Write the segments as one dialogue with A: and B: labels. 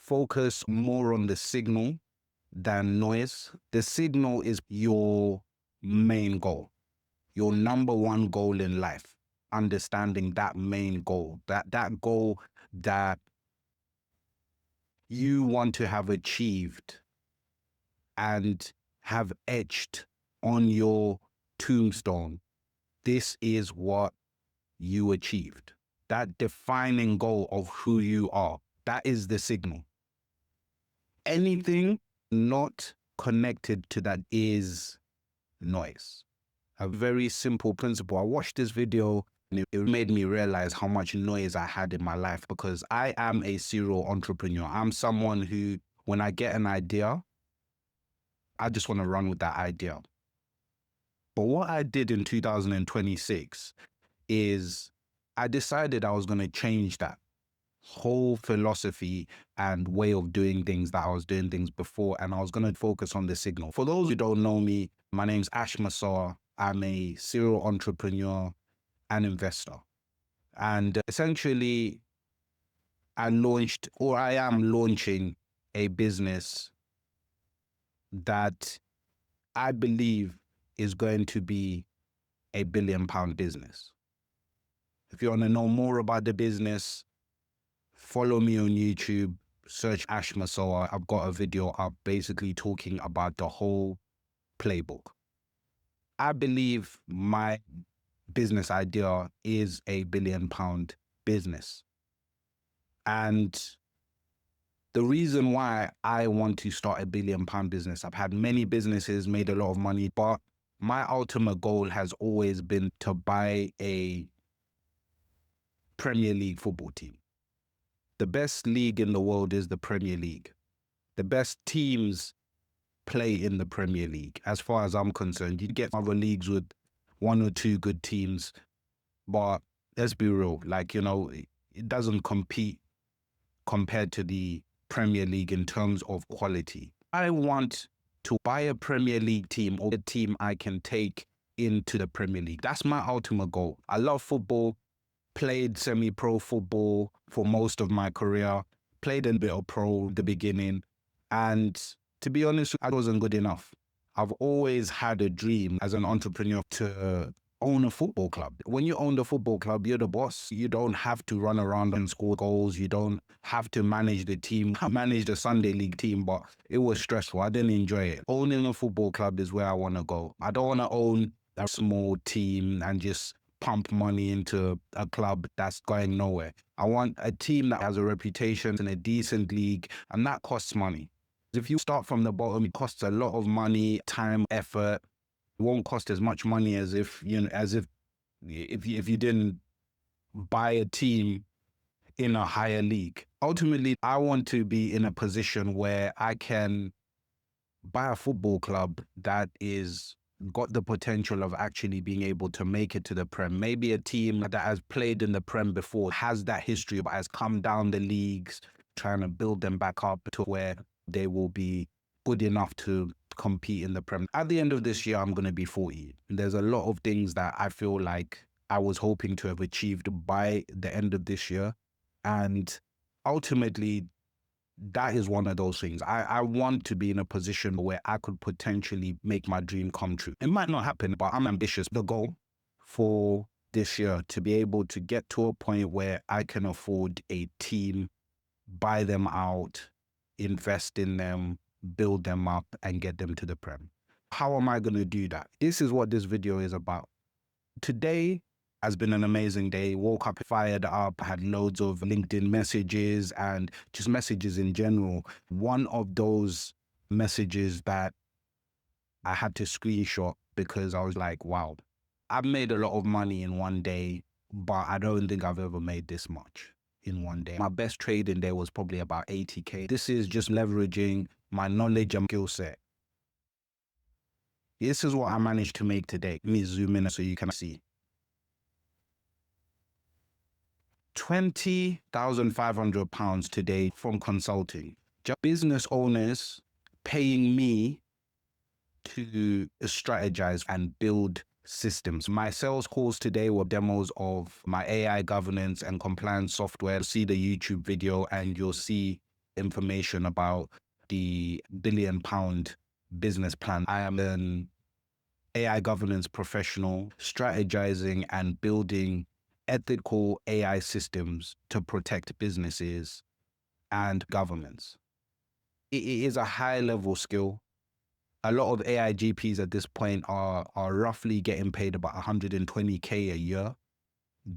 A: focus more on the signal than noise. The signal is your main goal, your number one goal in life. Understanding that main goal, that goal that you want to have achieved and have etched on your tombstone. This is what you achieved. That defining goal of who you are, that is the signal. Anything not connected to that is noise. A very simple principle. I watched this video and it made me realize how much noise I had in my life, because I am a serial entrepreneur. I'm someone who, when I get an idea, I just want to run with that idea. But what I did in 2026 is I decided I was going to change that whole philosophy and way of doing things that I was doing things before, and I was going to focus on the signal. For those who don't know me, my name's Ash Masoa. I'm a serial entrepreneur and investor. And essentially, I am launching a business that I believe is going to be a £1 billion business. If you want to know more about the business, follow me on YouTube, search Ash Masoa. I've got a video up basically talking about the whole playbook. I believe my business idea is a £1 billion business. And the reason why I want to start a £1 billion business, I've had many businesses, made a lot of money, but my ultimate goal has always been to buy a Premier League football team. The best league in the world is the Premier League. The best teams play in the Premier League. As far as I'm concerned, you get other leagues with one or two good teams, but let's be real, it doesn't compete compared to the Premier League in terms of quality. I want to buy a Premier League team, or a team I can take into the Premier League. That's my ultimate goal. I love football, played semi-pro football for most of my career, played a bit of pro at the beginning, and to be honest, I wasn't good enough. I've always had a dream as an entrepreneur to own a football club. When you own the football club, you're the boss. You don't have to run around and score goals. You don't have to manage the team. I managed the Sunday league team, but it was stressful. I didn't enjoy it. Owning a football club is where I want to go. I don't want to own a small team and just pump money into a club that's going nowhere. I want a team that has a reputation in a decent league, and that costs money. If you start from the bottom, it costs a lot of money, time, effort. It won't cost as much money as if you didn't buy a team in a higher league. Ultimately, I want to be in a position where I can buy a football club that is got the potential of actually being able to make it to the Prem. Maybe a team that has played in the Prem before, has that history, but has come down the leagues, trying to build them back up to where they will be good enough to compete in the Prem. At the end of this year, I'm going to be 40. There's a lot of things that I feel like I was hoping to have achieved by the end of this year. And ultimately, that is one of those things. I want to be in a position where I could potentially make my dream come true. It might not happen, but I'm ambitious. The goal for this year to be able to get to a point where I can afford a team, buy them out, invest in them, build them up, and get them to the Prem. How am I going to do that? This is what this video is about. Today has been an amazing day. Woke up fired up, had loads of LinkedIn messages and just messages in general. One of those messages that I had to screenshot because I was like, wow, I've made a lot of money in one day, but I don't think I've ever made this much in one day. My best trading day was probably about 80K. This is just leveraging my knowledge and skill set. This is what I managed to make today. Let me zoom in so you can see. £20,500 today from consulting. Just business owners paying me to strategize and build systems. My sales calls today were demos of my AI governance and compliance software. See the YouTube video and you'll see information about the £1 billion business plan. I am an AI governance professional, strategizing and building ethical AI systems to protect businesses and governments. It is a high level skill. A lot of AI GPs at this point are roughly getting paid about 120K a year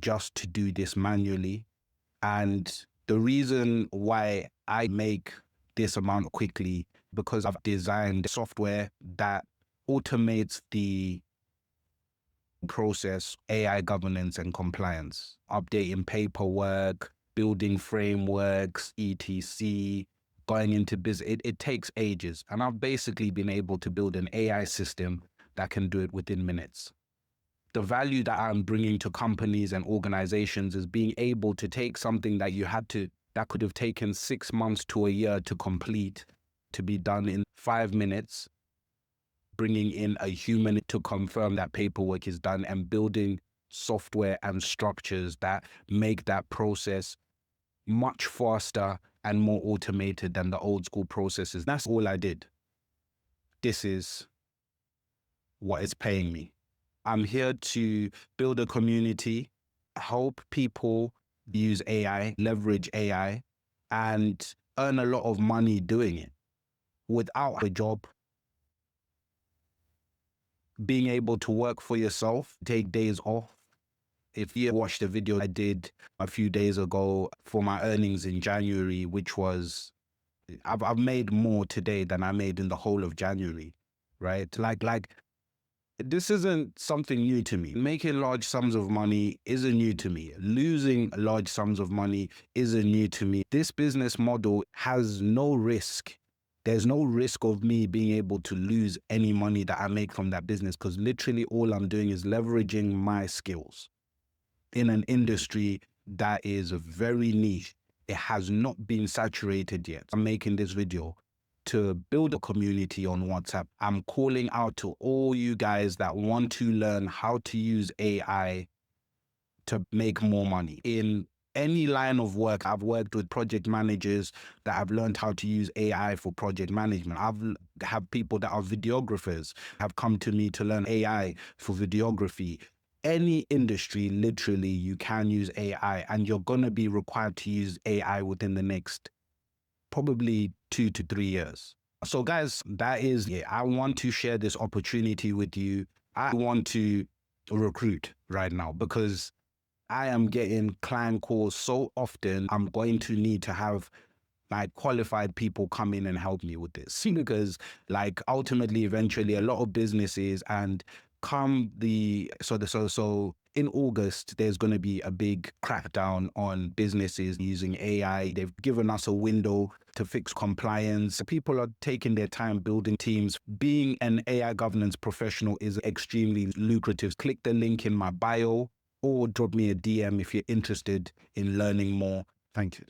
A: just to do this manually. And the reason why I make this amount quickly, because I've designed software that automates the process, AI governance and compliance, updating paperwork, building frameworks, etc., going into business. It takes ages. And I've basically been able to build an AI system that can do it within minutes. The value that I'm bringing to companies and organizations is being able to take something that that could have taken 6 months to a year to complete, to be done in 5 minutes, bringing in a human to confirm that paperwork is done, and building software and structures that make that process much faster and more automated than the old school processes. That's all I did. This is what is paying me. I'm here to build a community, help people use AI, leverage AI, and earn a lot of money doing it without a job. Being able to work for yourself, take days off. If you watched the video I did a few days ago for my earnings in January, which was, I've made more today than I made in the whole of January, right? Like this isn't something new to me. Making large sums of money isn't new to me. Losing large sums of money isn't new to me. This business model has no risk. There's no risk of me being able to lose any money that I make from that business, because literally all I'm doing is leveraging my skills in an industry that is very niche. It has not been saturated yet. I'm making this video to build a community on WhatsApp. I'm calling out to all you guys that want to learn how to use AI to make more money. In any line of work, I've worked with project managers that have learned how to use AI for project management. I've had people that are videographers have come to me to learn AI for videography. Any industry, literally, you can use AI, and you're going to be required to use AI within the next probably 2 to 3 years. So guys, I want to share this opportunity with you. I want to recruit right now because I am getting client calls so often. I'm going to need to have like qualified people come in and help me with this, because like ultimately, eventually, a lot of businesses, and so in August, there's going to be a big crackdown on businesses using AI. They've given us a window to fix compliance. People are taking their time building teams. Being an AI governance professional is extremely lucrative. Click the link in my bio or drop me a DM if you're interested in learning more. Thank you.